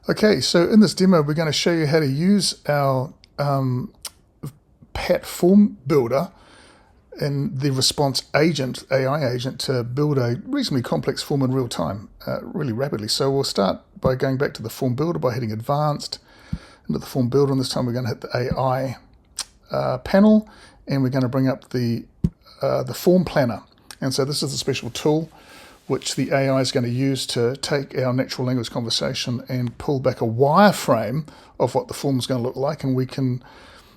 Okay, so in this demo, we're going to show you how to use our PAT form builder and the response agent, AI agent, to build a reasonably complex form in real time, really rapidly. So we'll start by going back to the form builder by hitting advanced into the form builder, and this time we're going to hit the AI panel, and we're going to bring up the form planner. And so this is a special tool which the AI is going to use to take our natural language conversation and pull back a wireframe of what the form is going to look like, and we can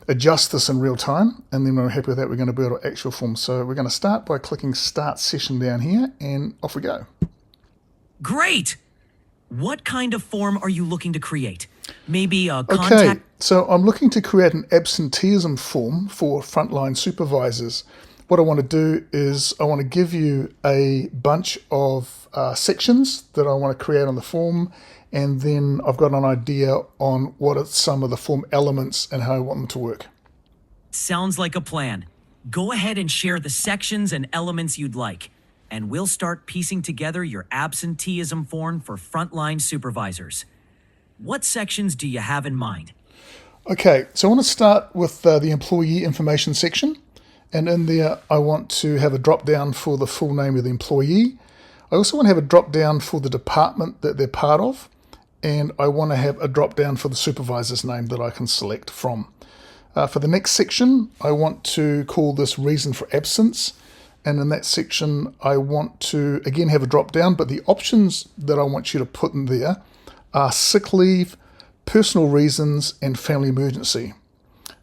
adjust this in real time, and then when we're happy with that, we're going to build our actual form. So we're going to start by clicking Start Session down here, and off we go. Great! What kind of form are you looking to create? Maybe a Okay, contact... so I'm looking to create an absenteeism form for frontline supervisors. What I want to do is I want to give you a bunch of sections that I want to create on the form, and then I've got an idea on what are some of the form elements and how I want them to work. Sounds like a plan. Go ahead and share the sections and elements you'd like, and we'll start piecing together your absenteeism form for frontline supervisors. What sections do you have in mind? Okay, so I want to start with the employee information section. And in there, I want to have a drop down for the full name of the employee. I also want to have a drop down for the department that they're part of. And I want to have a drop down for the supervisor's name that I can select from. For the next section, I want to call this reason for absence. And in that section, I want to, again, have a drop down, but the options that I want you to put in there are sick leave, personal reasons, and family emergency.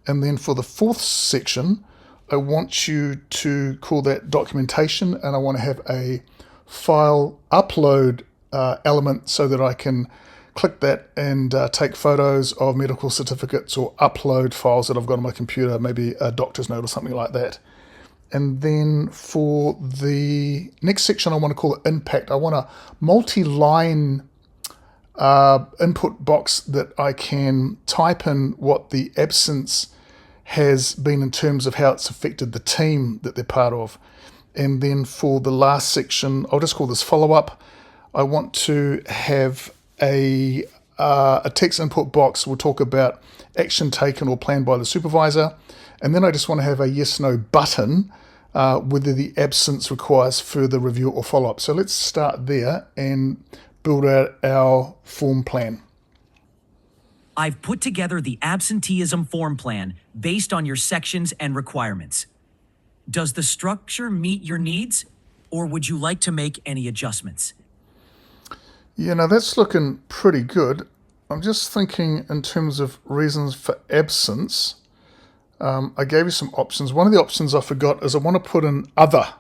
And then for the fourth section, I want you to call that documentation, and I want to have a file upload element so that I can click that and take photos of medical certificates or upload files that I've got on my computer, maybe a doctor's note or something like that. And then for the next section, I want to call it impact. I want a multi-line input box that I can type in what the absence has been in terms of how it's affected the team that they're part of. And then for the last section, I'll just call this follow-up. I want to have a text input box. We'll talk about action taken or planned by the supervisor. And then I just want to have a yes/no button whether the absence requires further review or follow-up. So let's start there and build out our form plan. I've put together the absenteeism form plan based on your sections and requirements. Does the structure meet your needs, or would you like to make any adjustments? Yeah, now that's looking pretty good. I'm just thinking in terms of reasons for absence. I gave you some options. One of the options I forgot is I want to put in other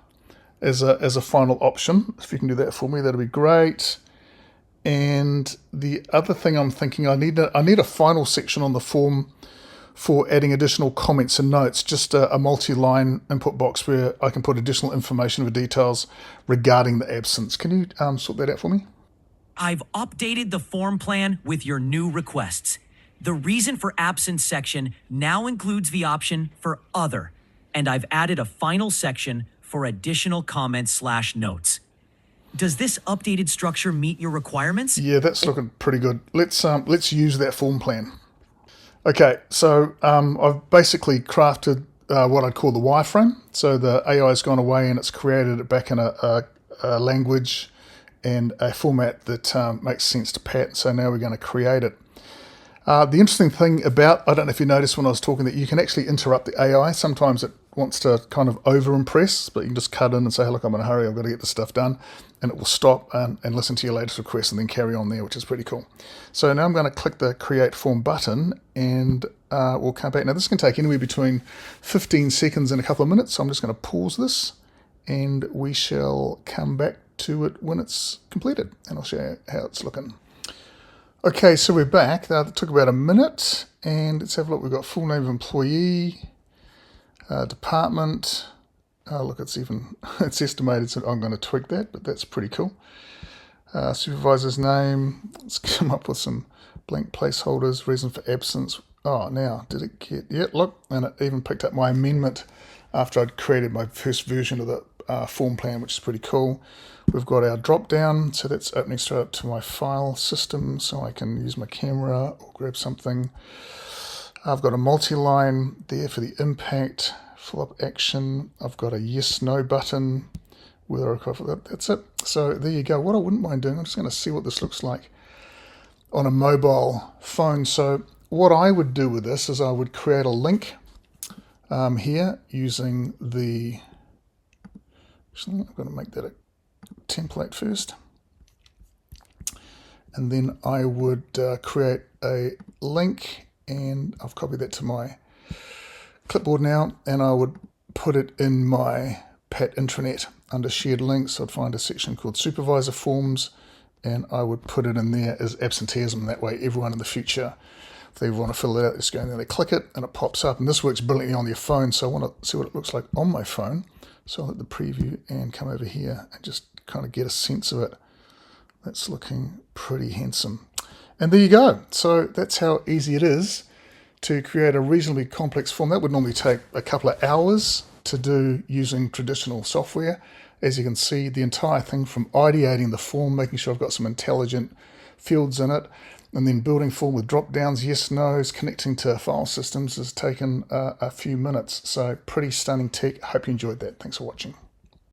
as a final option. If you can do that for me, that'd be great. And the other thing I'm thinking, I need a final section on the form for adding additional comments and notes, just a multi-line input box where I can put additional information or details regarding the absence. Can you sort that out for me? I've updated the form plan with your new requests. The reason for absence section now includes the option for other, and I've added a final section for additional comments/notes. Does this updated structure meet your requirements? Yeah, that's looking pretty good. Let's use that form plan. Okay, so I've basically crafted what I'd call the wireframe. So the AI has gone away and it's created it back in a language and a format that makes sense to Pat. So now we're going to create it. The interesting thing about, I don't know if you noticed when I was talking, that you can actually interrupt the AI. Sometimes it wants to kind of over impress, but you can just cut in and say, hey, look, I'm in a hurry, I've got to get this stuff done. And it will stop and listen to your latest request and then carry on there, which is pretty cool. So now I'm going to click the create form button and we'll come back. Now this can take anywhere between 15 seconds and a couple of minutes. So I'm just going to pause this and we shall come back to it when it's completed, and I'll show you how it's looking. Okay, so we're back. That took about a minute, and let's have a look. We've got full name of employee, department. Oh, look, it's estimated, so I'm going to tweak that, but that's pretty cool. Supervisor's name. Let's come up with some blank placeholders. Reason for absence. Oh, now, did it get... Yeah, look, and it even picked up my amendment after I'd created my first version of the form plan, which is pretty cool. We've got our drop down, so that's opening straight up to my file system, so I can use my camera or grab something. I've got a multi-line there for the impact, follow-up action. I've got a yes/no button. Whether I cover that, that's it. So there you go. What I wouldn't mind doing, I'm just going to see what this looks like on a mobile phone. So what I would do with this is I would create a link here using the, actually I'm going to make that a template first, and then I would create a link, and I've copied that to my clipboard now, and I would put it in my Pat intranet under shared links. I'd find a section called supervisor forms, and I would put it in there as absenteeism. That way everyone in the future, if they want to fill it out, just go in there, they click it and it pops up. And this works brilliantly on their phone, so I want to see what it looks like on my phone. So I'll hit the preview and come over here and just kind of get a sense of it. That's looking pretty handsome. And there you go. So that's how easy it is to create a reasonably complex form. That would normally take a couple of hours to do using traditional software. As you can see, the entire thing from ideating the form, making sure I've got some intelligent fields in it, and then building form with drop downs, yes, no's, connecting to file systems has taken a few minutes. So pretty stunning tech. Hope you enjoyed that. Thanks for watching.